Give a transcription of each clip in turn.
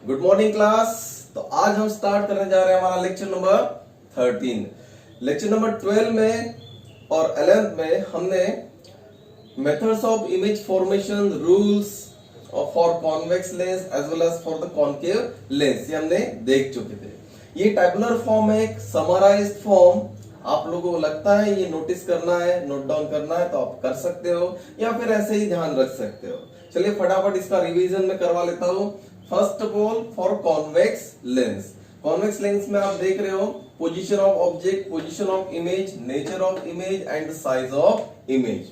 Good morning class. तो आज हम स्टार्ट करने जा रहे हैं हमारा लेक्चर नंबर 13। लेक्चर नंबर 12 में और 11 में हमने methods of image formation, rules for convex lens as well as for the concave lens ये हमने देख चुके थे। ये टेबुलर फॉर्म है, एक समराइज्ड फॉर्म। आप लोगों को लगता है ये नोटिस करना है, नोट डाउन करना है तो आप कर सकते हो, या फिर ऐसे ही ध्यान रख सकते हो। चलिए फटाफट इसका रिवीजन में करवा लेता हूं। First of all for convex lens, convex lens में आप देख रहे हो position of object, position of image, nature of image and size of image.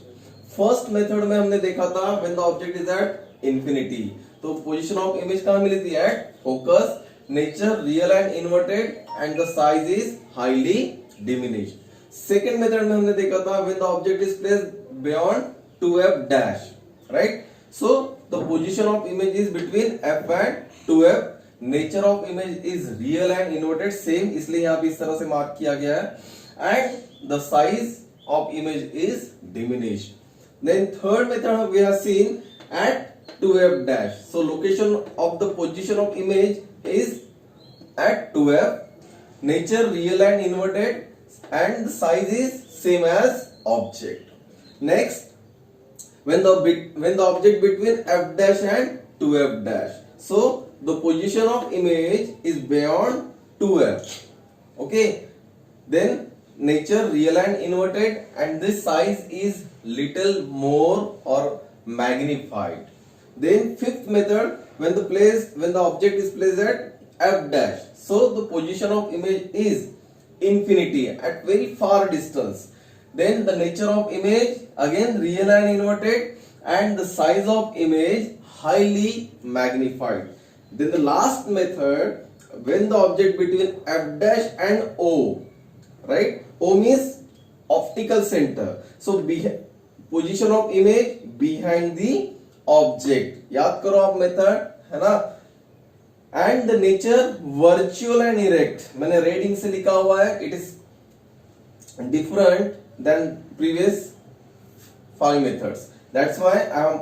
First method में हमने देखा था when the object is at infinity, तो पोजीशन ऑफ इमेज कहां मिली थी? At focus, nature real and inverted and the size is highly diminished. Second method में हमने देखा था when the object is placed beyond 2f dash, right? So the position of image is between f and 2f. Nature of image is real and inverted, same इसलिए यहाँ पे इस तरह से मार्क किया गया है। And the size of image is diminished. Then third method we have seen at 2f dash. So location of the position of image is at 2f. Nature real and inverted, and the size is same as object. Next, when the object between f dash and 2f dash, so the position of image is beyond 2f. Okay, then nature real and inverted, and this size is little more or magnified. Then fifth method, when the object is placed at f dash, so the position of image is infinity, at very far distance. Then the nature of image again real and inverted, and the size of image highly magnified. Then the last method, when the object between f dash and o, right? O means optical center, so position of image behind the object. याद करो आप method, है ना? And the nature virtual and erect, मैंने raiding से लिखा हुआ है, it is different than previous 5 methods. That's why I am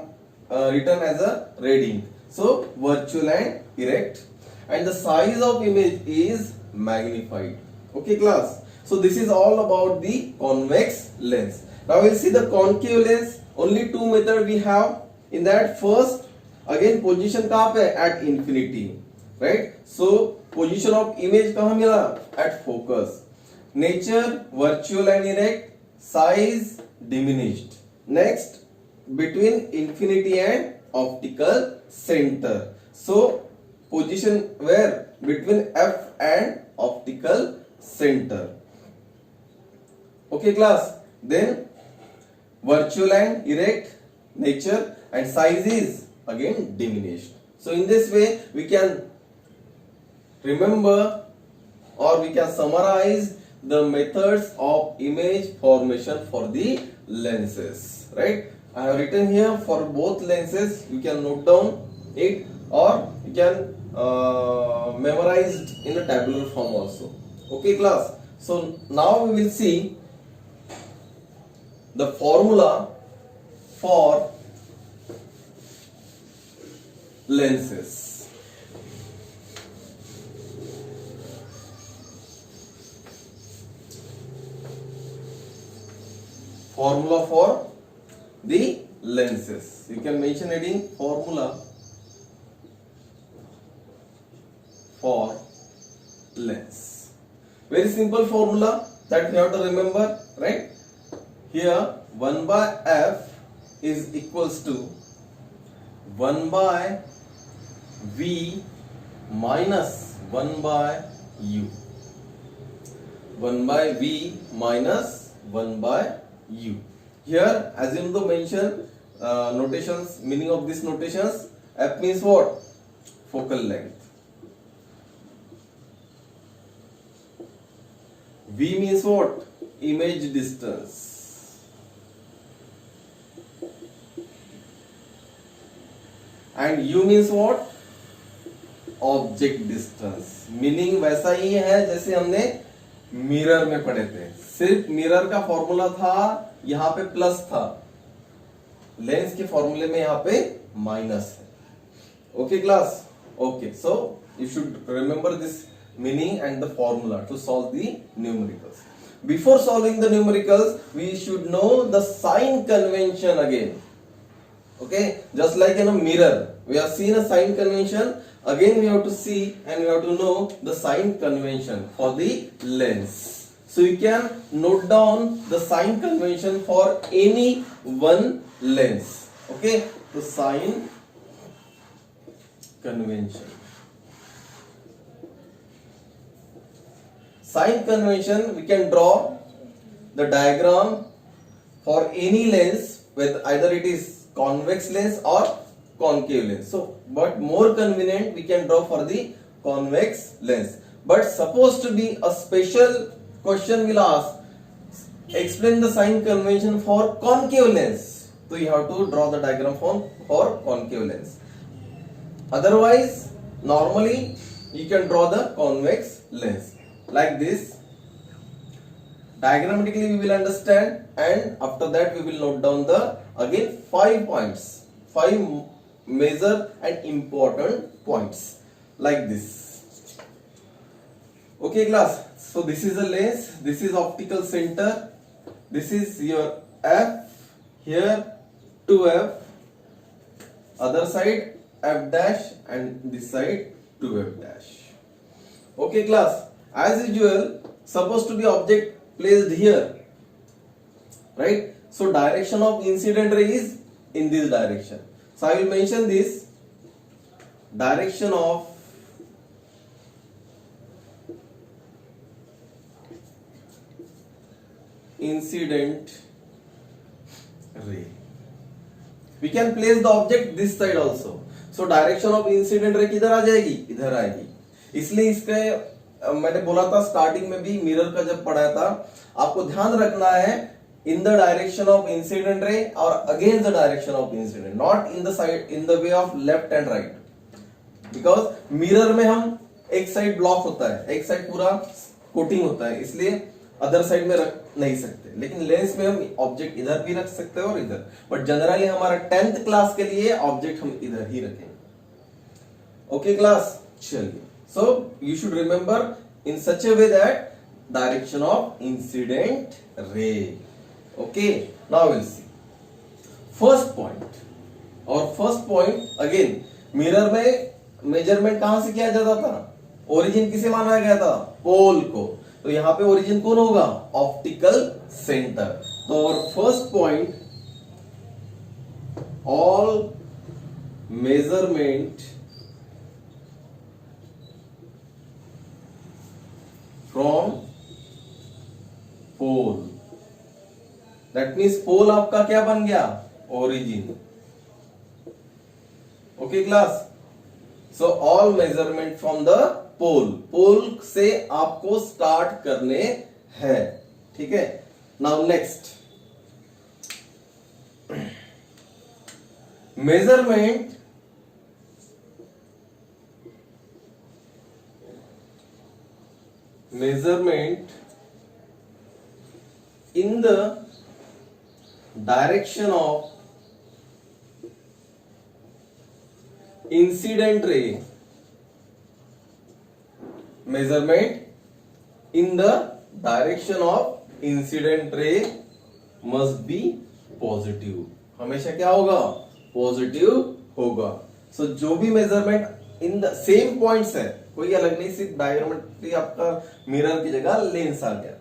written as a reading. So virtual and erect, and the size of image is magnified. Okay class, so this is all about the convex lens. Now we'll see the concave lens. Only two methods we have in that. First, again position कहाँ पे? At infinity, right? So position of image कहाँ मिला? At focus. Nature virtual and erect, size diminished. Next, between infinity and optical center, so position where? Between f and optical center. Okay class, then virtual and erect, nature, and size is again diminished. So in this way we can remember, or we can summarize the methods of image formation for the lenses, right? I have written here for both lenses. You can note down it, or you can memorize it in a tabular form also. Okay class, so now we will see the formula for lenses. Formula for the lenses. You can mention heading formula for lens. Very simple formula that we have to remember, right? Here 1 by f is equals to 1 by v minus 1 by u. 1 by v minus 1 by u. Here assume the mention notations, meaning of these notations. F means what? Focal length. V means what? Image distance. And u means what? Object distance. Meaning वैसा ही है जैसे हमने mirror में पढ़े थे, सिर्फ mirror का formula था यहाँ पे प्लस था, लेंस के फॉर्मूले में यहाँ पे माइनस है। Okay class, Okay, so you should remember this meaning and the formula to solve the numericals. Before solving the numericals, we should know the sign convention again. Okay, just like in a mirror, we have seen a sign convention. Again, we have to see and we have to know the sign convention for the lens. So you can note down the sign convention for any one lens. Okay, the sign convention. Sign convention, we can draw the diagram for any lens, with either it is convex lens or concave lens. So, but more convenient we can draw for the convex lens. But supposed to be a special question will ask, explain the sign convention for concave lens. So you have to draw the diagram for concave lens. Otherwise, normally you can draw the convex lens like this. Diagrammatically we will understand, and after that we will note down the again 5 points, 5 major and important points like this. Okay class, so this is a lens, this is optical center, this is your f, here 2f, other side f dash, and this side 2f dash. Okay class, as usual, supposed to be object placed here, right? So direction of incident ray is in this direction. So I will mention this direction of incident ray. We can place the object this side also. So direction of incident ray किधर आ जाएगी? इधर आएगी. इसलिए इसके मैंने बोला था starting में भी, मिरर का जब पढ़ाया था, आपको ध्यान रखना है in the direction of incident ray और against the direction of incident, not in the side, in the way of left and right. Because mirror में हम एक साइड ब्लॉक होता है, एक साइड पूरा कोटिंग होता है, इसलिए अदर साइड में रख नहीं सकते. लेकिन लेंस में हम ऑब्जेक्ट इधर भी रख सकते हैं और इधर, बट जनरली हमारा 10th क्लास के लिए ऑब्जेक्ट हम इधर ही रखेंगे. ओके क्लास, चलिए. So you should remember in such a way that direction of incident ray. Okay, now we'll see first point. और first point again, मिरर में मेजरमेंट कहां से किया जाता था? ओरिजिन किसे माना गया था? पोल को. तो यहां पे ओरिजिन कौन होगा? Optical centre. तो और first point, all measurement from pole. That means pole आपका क्या बन गया? Origin. Okay class, so all measurement from the pole. Pole से आपको स्टार्ट करने हैं. ठीक है. Now next, measurement in the direction of incident ray. Measurement in the direction of incident ray must be positive. हमेशा क्या होगा? पॉजिटिव होगा. सो जो भी measurement in the same points है, कोई अलग नहीं, सिर्फ डायग्रामेट्री आपका मिरर की जगह लेंस आ गया.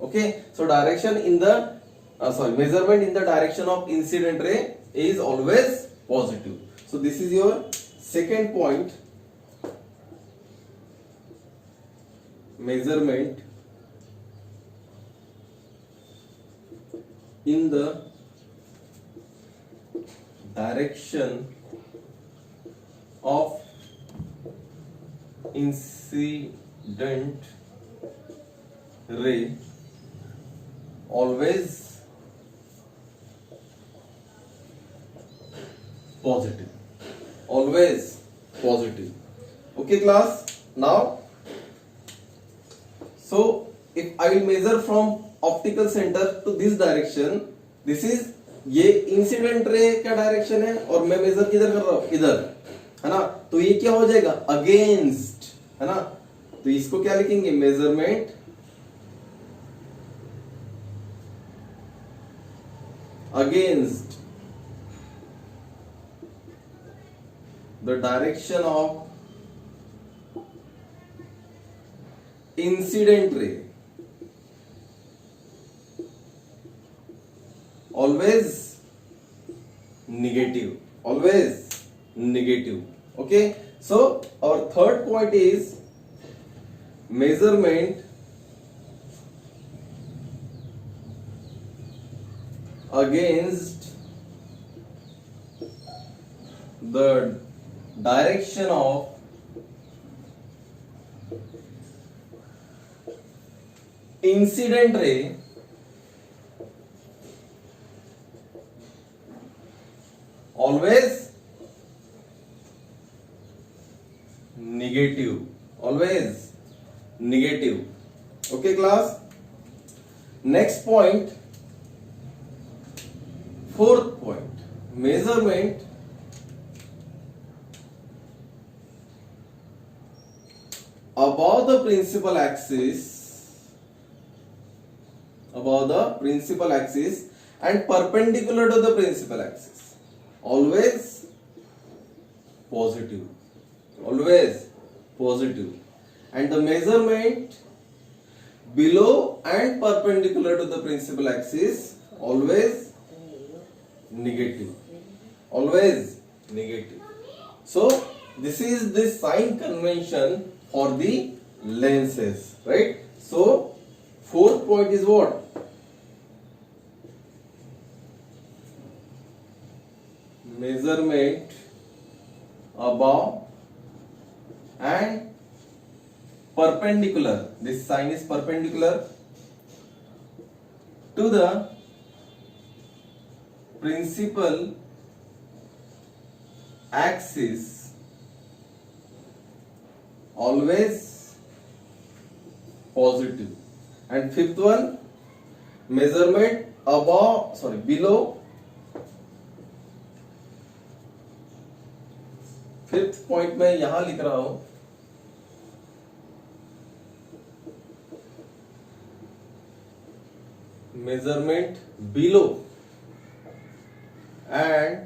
Okay, so direction in the measurement in the direction of incident रे is always positive. So this is your second point, measurement in the direction of incident ray always positive, always positive. Okay class, now so if I will measure from optical centre to this direction, this is, ये incident ray का direction है और मैं major किधर कर रहा हूं? इधर. है ना, तो ये क्या हो जाएगा, अगेंस्ट, है ना, तो इसको क्या लिखेंगे, measurement against the direction of incident रे, always negative, always negative. Okay, so our third point is measurement against the direction of incident ray always negative, always negative. Okay class, next point, fourth point, measurement above the principal axis, above the principal axis and perpendicular to the principal axis, always positive, always positive. And the measurement below and perpendicular to the principal axis, always negative, always negative. So this is the sign convention for the lenses, right? So fourth point is what, measurement above and perpendicular, this sign is perpendicular to the principal axis, always positive. And fifth one, measurement below, fifth point में यहां लिख रहा हूं, measurement below and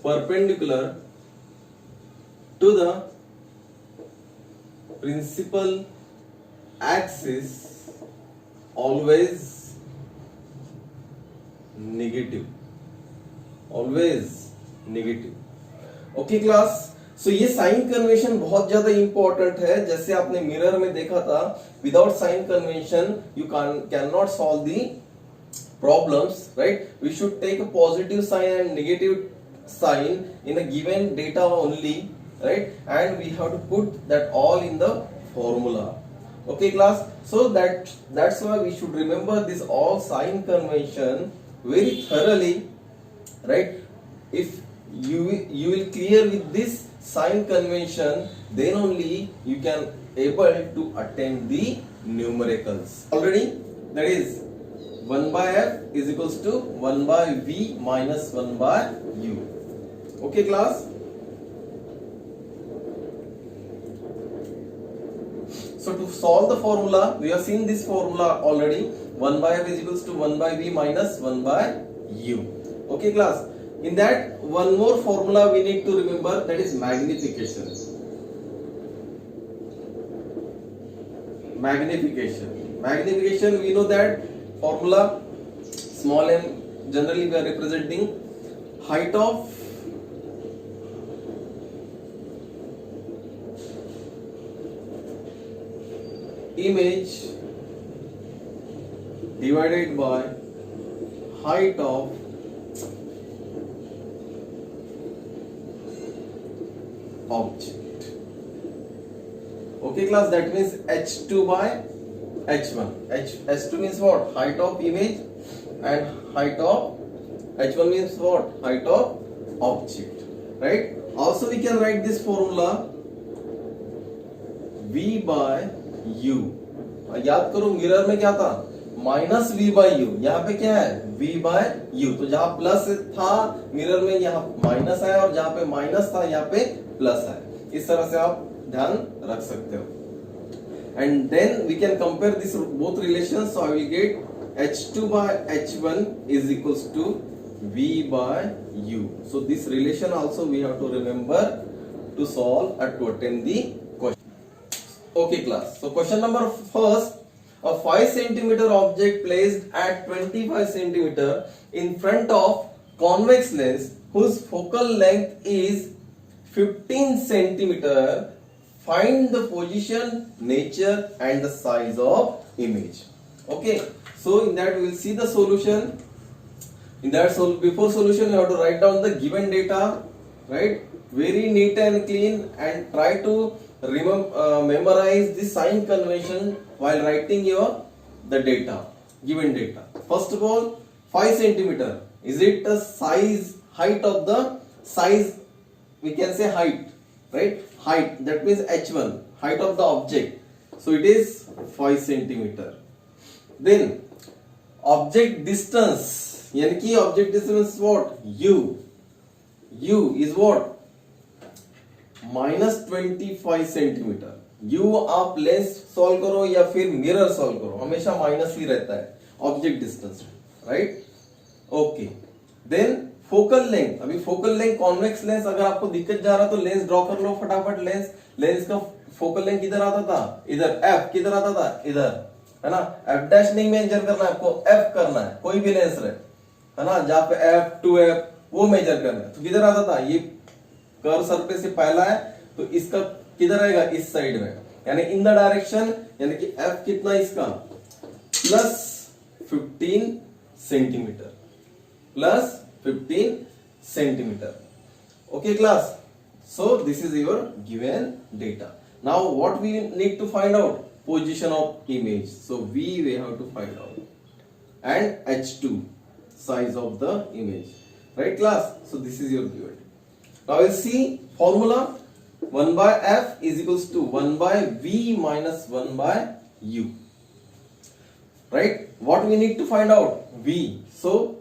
perpendicular to the principal axis, always negative, always negative. Okay class, so ये sign convention बहुत ज्यादा important है. जैसे आपने मिरर में देखा था, without sign convention you can not solve the problems, right? We should take a positive sign and negative sign in a given data only, right? And we have to put that all in the formula. Okay class, so that's why we should remember this all sign convention very thoroughly, right? If you will clear with this sign convention, then only you can able to attempt the numericals. Already, that is 1 by f is equals to 1 by v minus 1 by u. Okay class, so to solve the formula, we have seen this formula already. 1 by f is equals to 1 by v minus 1 by u. Okay class, in that one more formula we need to remember, that is magnification. Magnification, we know that formula, small m, generally we are representing height of image divided by height of object. Okay class, that means h2 by h1. h2 means what? Height of image, and height of h1 means what? Height of object, right? Also we can write this formula v by u. याद करो mirror में क्या था, minus v by u, यहाँ पे क्या है v by u। तो जहां प्लस था मिरर में यहाँ माइनस है, और जहां पे माइनस था यहाँ पे प्लस है। इस तरह से आप ध्यान रख सकते हो। And then we can compare this both relations. So I will get h2 by h1 is equals to v by u. So this relation also we have to remember to solve and to attempt the question. Okay class. So question number first, a 5 centimeter object placed at 25 centimeter in front of convex lens whose focal length is 15 centimeter. Find the position, nature and the size of image. Okay, so in that we will see the solution. In that, before solution you have to write down the given data, right? Very neat and clean, and try to memorize the sign convention while writing the data, given data. First of all, 5 centimeter. Is it the size, height of the size? We can say height, right? Height, that means h1, height of the object. So it is 5 centimeter. Then object distance, यानी कि object distance is what? u. u is what? minus 25 centimeter. u आप lens solve करो या फिर mirror solve करो, हमेशा minus ही रहता है object distance, right? Okay, then focal length. अभी फोकल लेंथ कॉन्वेक्स लेंस, अगर आपको दिक्कत जा रहा तो लेंस ड्रॉ कर लो फटाफट। लेंस का फोकल लेंथ किधर आता था? इधर। एफ किधर आता था? इधर, है ना? एफ डैश नहीं मेजर करना है आपको, एफ करना है, कोई भी लेंस रहे, है ना? जहां पे एफ 2f वो मेजर करना है। तो किधर आता था? ये कर्व सरफेस से पहला है तो इसका किधर रहेगा? इस साइड में, यानी इन द डायरेक्शन, यानी कि एफ कितना इसका? Plus 15 centimetre, plus 15 centimeter. Okay class, so this is your given data. Now what we need to find out? Position of image. So we have to find out, and h2, size of the image, right class? So this is your given. Now we'll see formula. 1 by f is equals to 1 by v minus 1 by u, right? What we need to find out? V. So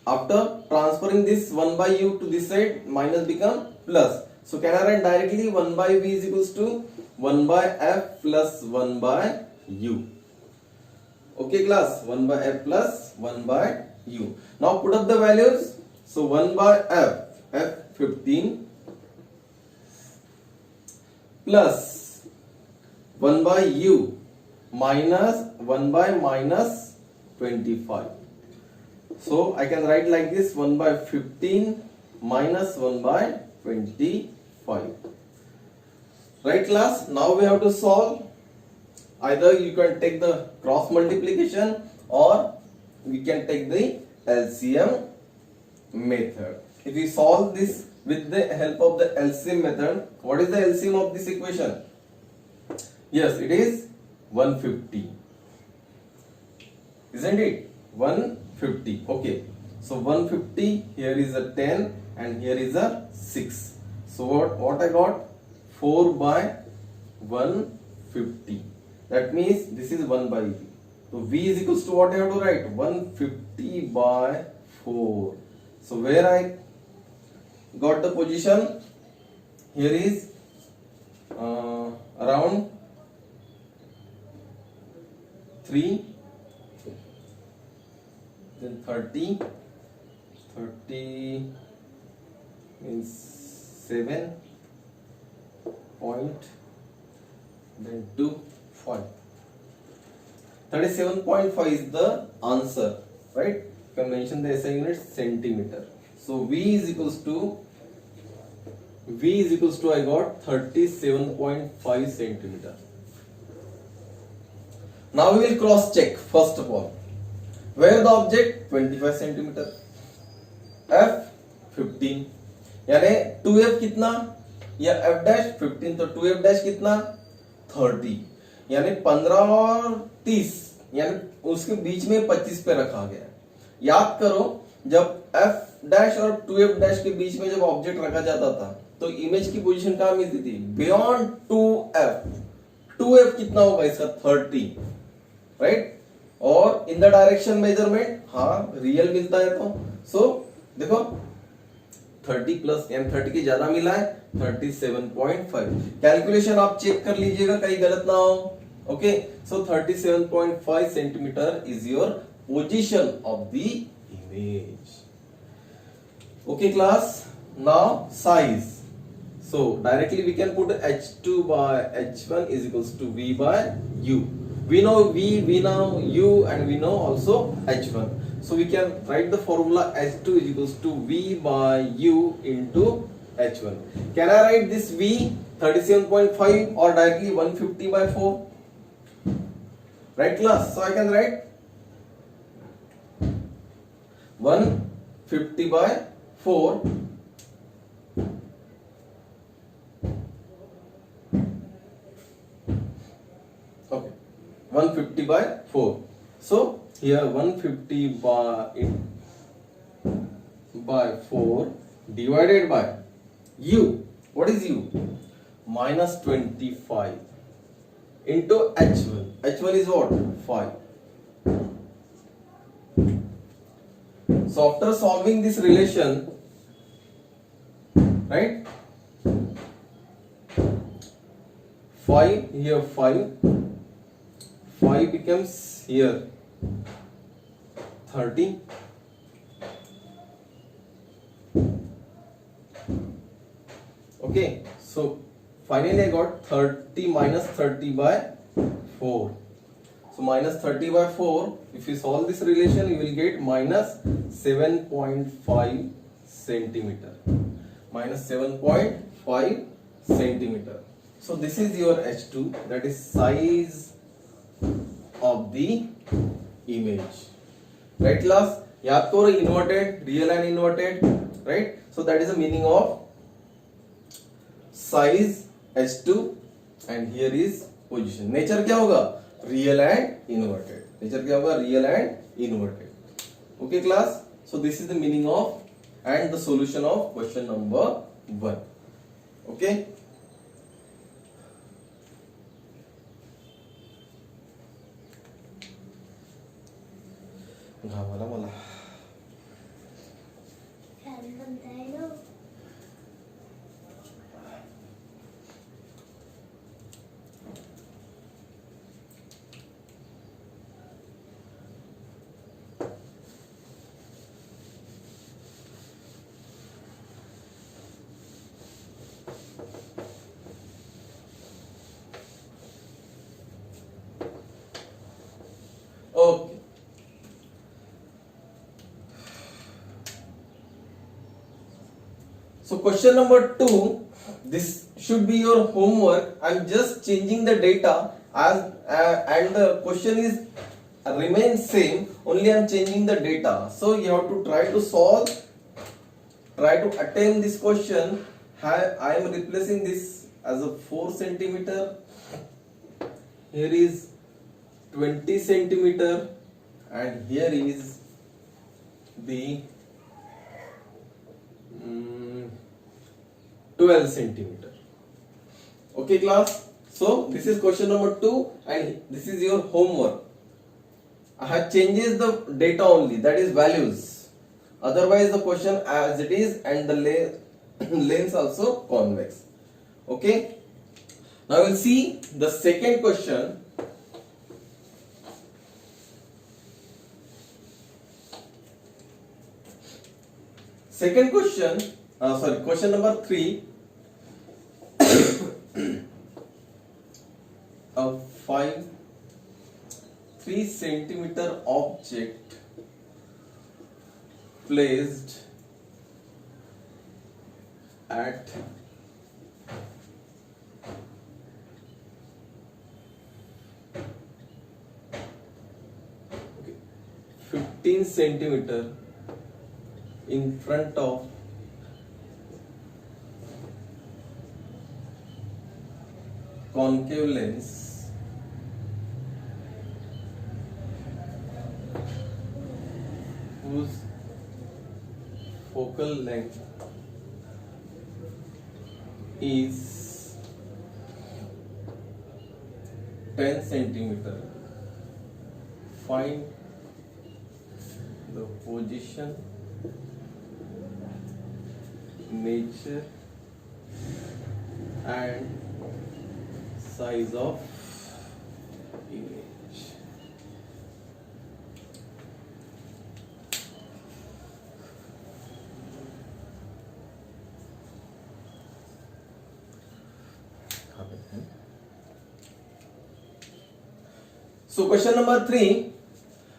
after transferring this 1 by u to this side, minus become plus. So can I write directly 1 by v is equals to 1 by f plus 1 by u. Okay class, 1 by f plus 1 by u. Now put up the values. So 1 by f 15 plus 1 by u minus 1 by minus 25. So I can write like this: 1 by 15 minus 1 by 25. Right class? Now we have to solve. Either you can take the cross multiplication or we can take the LCM method. If we solve this with the help of the LCM method, what is the LCM of this equation? Yes, it is 150. Isn't it? 150. Okay, so 150, here is a 10 and here is a 6. So what I got? 4 by 150. That means this is 1 by v. So v is equals to what I have to write? 150 by 4. So where I got the position? Here is around 3, then 30 means 7 point, then 2, 5. 37.5 is the answer, right? You can mention the SI unit centimeter. So v is equals to I got 37.5 centimeter. Now we will cross check. First of all, where the object? 25 centimeter, f 15, यानी 2f कितना, या f dash 15, तो 2f dash कितना 30, यानी 15 और 30, यानी उसके बीच में 25 पे रखा गया। याद करो, जब f डैश और 2f डैश के बीच में जब ऑब्जेक्ट रखा जाता था तो इमेज की पोजीशन कहां मिलती थी? Beyond 2f। 2f कितना होगा इसका? 30, राइट? और इन द डायरेक्शन मेजरमेंट, हाँ रियल मिलता है तो सो देखो 30 प्लस एम 30 की ज्यादा मिला है 37.5। कैलकुलेशन आप चेक कर लीजिएगा कहीं गलत ना हो। Okay so 37.5 centimetre is your position of the image. Okay class, now size. So directly we can put h2 by h1 is equals to v by u. We know v, we know u, and we know also h1. So we can write the formula h2 is equals to v by u into h1. Can I write this v 37.5 or directly 150 by 4? Right class? So I can write 150 by 4. Okay, 150 by 4. So here 150 by 4 divided by u. What is u? Minus 25 into h1. h1 is what? 5. So after solving this relation, right? 5 here 5. 5 becomes here 30. Okay, so finally I got 30 minus 30 by 4. So minus 30 by 4, if you solve this relation you will get minus 7.5 centimeter. Minus 7.5 centimeter. So this is your H2, that is size of the image. Right class? याद करो inverted, real and inverted, right? So that is the meaning of size H2 and here is position. Nature क्या होगा? Real and inverted. Nature क्या होगा? Real and inverted. Okay class? So this is the meaning of and the solution of question number 1. Okay? घामाला मला okay So question number 2, this should be your homework. I'm just changing the data as and the question is remains same, only I'm changing the data. So you have to try to solve, try to attempt this question. I am replacing this as a 4 centimeter. Here is 20 centimeter and here is the 12 centimeter. Okay class, so this is question number 2 and this is your homework. I have changes the data only, that is values, otherwise the question as it is and the length also convex. Okay, now we'll see the second question. Second question, question number 3. A 3 centimeter object placed at 15 centimeter in front of concave lens whose focal length is 10 centimeter find the position, nature and size of image. So question number 3,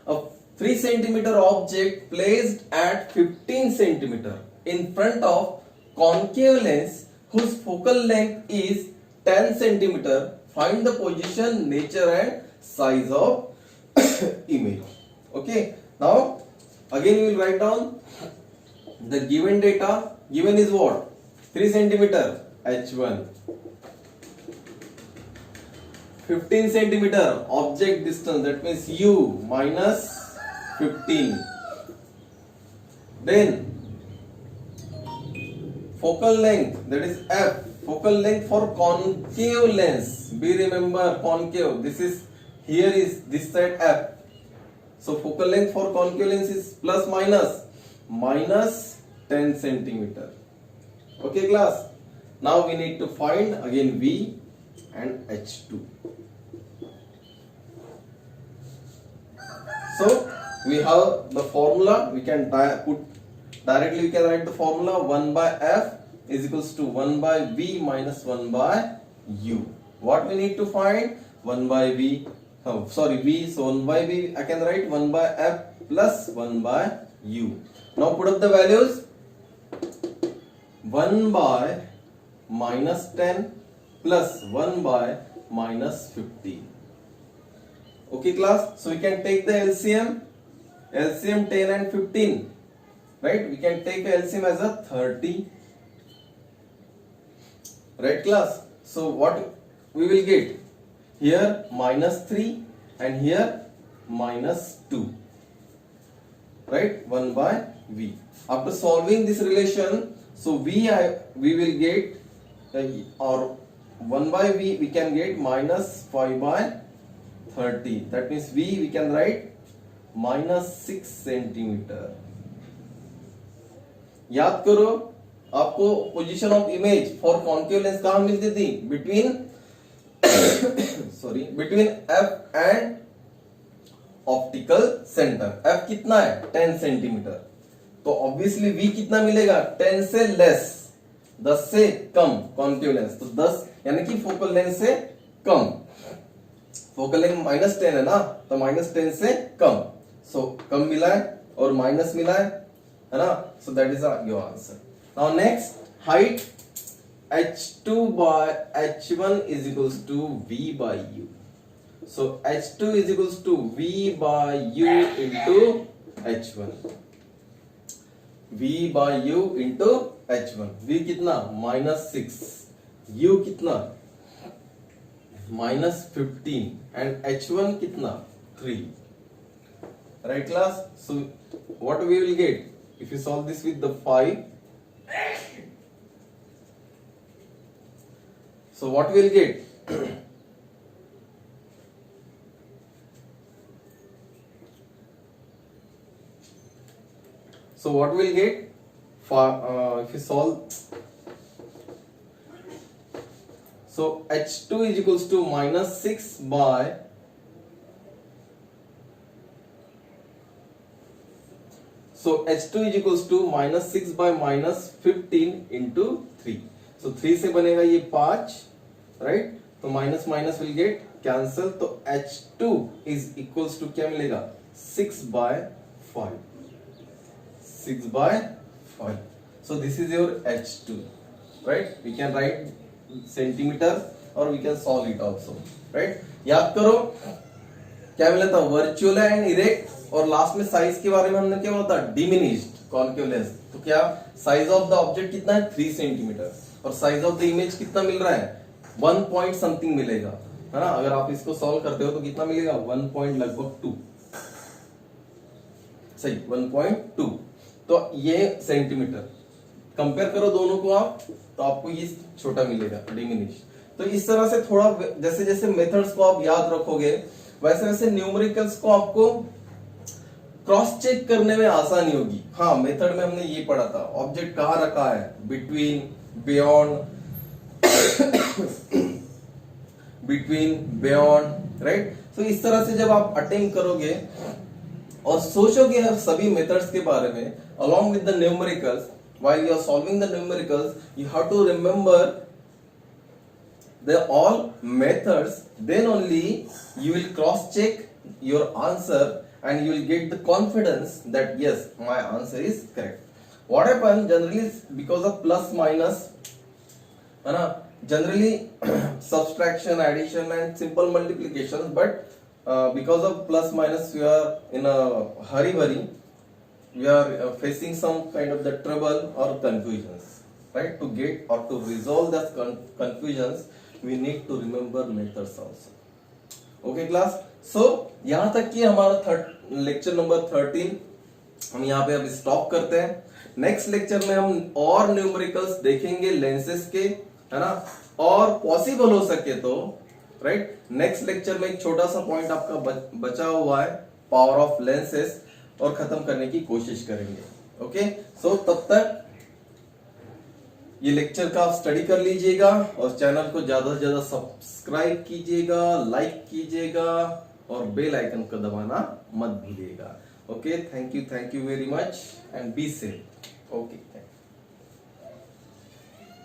a 3 centimeter object placed at 15 centimeter in front of concave lens whose focal length is 10 centimeter. Find the position, nature and size of image. Okay, now again we will write down the given data. Given is what? 3 centimeter h1, 15 centimeter object distance, that means u minus 15. Then focal length, that is f, focal length for concave lens. Be remember concave, this is, here is this side f. So focal length for concave lens is plus minus 10 centimeter. Okay class. Now we need to find again v and h2. So we have the formula, we can put directly, we can write the formula 1 by f is equals to 1 by v minus 1 by u. What we need to find? 1 by v, v, so 1 by v I can write 1 by f plus 1 by u. Now put up the values. 1 by minus 10 plus 1 by minus 15. Okay class, so we can take the LCM 10 and 15, right? We can take a LCM as a 30, right class? So what we will get? Here minus 3 and here minus 2, right? 1 by v. After solving this relation, so we will get or 1 by v we can get minus 5 by 30. That means v we can write minus 6 centimeter. याद करो आपको position of image for concave lens कहां मिलती थी? Between between f and optical centre. f कितना है? 10 centimetre. तो obviously v कितना मिलेगा? 10 से लेस, 10 से कम कॉन्केव लेंस. तो 10 यानी कि फोकल लेंथ से कम. फोकल लेंथ माइनस 10 है ना, तो माइनस 10 से कम. सो कम मिला है और माइनस मिला है ना. So that is your answer. Now next, height h2 by h1 is equals to v by u. So h2 is equals to v by u into h1. v by u into h1. v कितना? minus 6. u कितना? minus 15. and h1 कितना? 3. Right class? So what we will get if you solve this with the 5? So what we will get? So what we will get if you solve? So h2 is equals to minus 6 by h2 is equals to minus 6 by minus 15 into 3. So 3 से बनेगा ये 5, right? तो minus minus will get cancel. तो h2 is equals to क्या मिलेगा? 6 by 5. 6 by 5. So this is your h2, right? We can write centimeter or we can solve it also, right? याद करो क्या मिला था? Virtual and erect. और last में साइज के बारे में हमने क्या बोला था? Diminished concave lens. तो क्या साइज ऑफ द ऑब्जेक्ट कितना है? 3 सेंटीमीटर. और साइज ऑफ द इमेज कितना मिल रहा है? 1 पॉइंट समथिंग मिलेगा, है ना. अगर आप इसको सॉल्व करते हो तो कितना मिलेगा? 1 पॉइंट लगभग 2. सही, 1.2. तो ये सेंटीमीटर. कंपेयर करो दोनों को आप, तो आपको ये छोटा मिलेगा, डिमिनिश. तो इस तरह से थोड़ा जैसे जैसे मेथड्स को आप याद रखोगे वैसे वैसे न्यूमेरिकल्स को आपको क्रॉस चेक करने में आसानी होगी। हाँ, मेथड में हमने ये पढ़ा था, ऑब्जेक्ट कहाँ रखा है, between, beyond, between, beyond, right. तो इस तरह से जब आप अटेम्प्ट करोगे और सोचोगे सभी मेथड्स के बारे में along with the numericals, while you are solving the numericals you have to remember the all methods, then only you will cross check your answer and you will get the confidence that yes, my answer is correct. What happens generally is because of plus minus, है ना, generally subtraction, addition and simple multiplication, but because of plus minus we are in a hurry, we are facing some kind of the trouble or confusions, right? To get or to resolve that confusions we need to remember methods also. Okay class, so यहाँ तक कि हमारा lecture number 13 हम यहाँ पे अब stop करते हैं। नेक्स्ट लेक्चर में हम और न्यूमेरिकल्स देखेंगे लेंसेस के, है ना, और पॉसिबल हो सके तो, राइट, नेक्स्ट लेक्चर में एक छोटा सा पॉइंट आपका बचा हुआ है, पावर ऑफ लेंसेस, और खत्म करने की कोशिश करेंगे। ओके, सो तब तक ये लेक्चर का आप स्टडी कर लीजिएगा और चैनल को ज्यादा से ज्यादा सब्सक्राइब कीजिएगा, लाइक कीजिएगा और बेल आइकन को दबाना मत भूलिएगा। Okay, thank you very much and be safe. Okay.